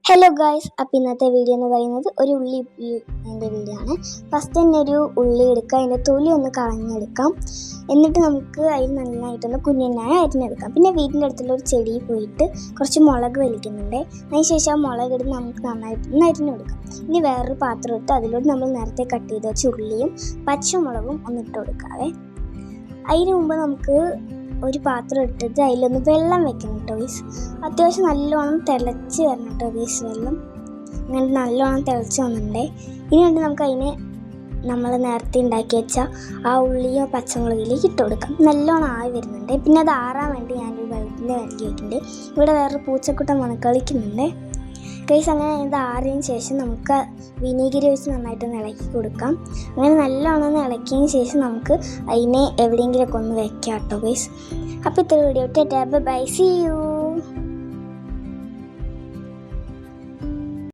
Hello guys, അപ്പോൾ ഇന്നത്തെ video എന്ന് പറയുന്നത് ഒരു ഉള്ളി എൻ്റെ വീഡിയോ ആണ്. ഫസ്റ്റ് തന്നെ ഒരു ഉള്ളി എടുക്കുക, അതിൻ്റെ തൊലി ഒന്ന് കളഞ്ഞെടുക്കാം. എന്നിട്ട് നമുക്ക് അതിൽ നന്നായിട്ടൊന്ന് കുഞ്ഞിനായി അരിഞ്ഞെടുക്കാം. പിന്നെ വീടിൻ്റെ അടുത്തുള്ള ഒരു ചെടിയിൽ പോയിട്ട് കുറച്ച് മുളക് വലിക്കുന്നുണ്ട്. അതിനുശേഷം ആ മുളക് എടുത്ത് നമുക്ക് നന്നായിട്ടൊന്ന് അരിഞ്ഞെടുക്കാം. ഇനി വേറൊരു പാത്രം ഇട്ട് അതിലോട്ട് നമ്മൾ നേരത്തെ കട്ട് ചെയ്ത് വെച്ച ഉള്ളിയും പച്ചമുളകും ഒന്നിട്ട് കൊടുക്കാവേ. അതിന് മുമ്പ് നമുക്ക് ഒരു പാത്രം ഇട്ടിട്ട് അതിലൊന്ന് വെള്ളം വെക്കണം കേട്ടോ ഗൈസ്. അത്യാവശ്യം നല്ലോണം തിളച്ച് വരണം കേട്ടോ ഗൈസ്. വെള്ളം അങ്ങനെ നല്ലോണം തിളച്ച് വന്നിട്ടുണ്ടേ. ഇനി വേണ്ടി നമുക്ക് അതിനെ നമ്മൾ നേരത്തെ ഉണ്ടാക്കി വെച്ച ആ ഉള്ളിയോ പച്ചമുളകിലേക്ക് ഇട്ട് കൊടുക്കാം. നല്ലോണം ആയി വരുന്നുണ്ട്. പിന്നെ അത് ആറാൻ വേണ്ടി ഞാനൊരു വെള്ളത്തിൻ്റെ വിലക്കി വെക്കുന്നുണ്ട്. ഇവിടെ വേറൊരു പൂച്ചക്കുട്ടൻ വന്ന് കളിക്കുന്നുണ്ട് ഗൈസ്. അങ്ങനെ ഇത് ആറിയതിന് ശേഷം നമുക്ക് വിനീഗിരി ഒഴിച്ച് നന്നായിട്ടൊന്ന് ഇളക്കി കൊടുക്കാം. അങ്ങനെ നല്ലോണം ഒന്ന് ഇളക്കിയതിന് ശേഷം നമുക്ക് അതിനെ എവിടെയെങ്കിലുമൊക്കെ ഒന്ന് വെക്കാം കേട്ടോ ഗൈസ്. അപ്പോൾ ഇത്ര വീഡിയോ ബൈ, സീ യു.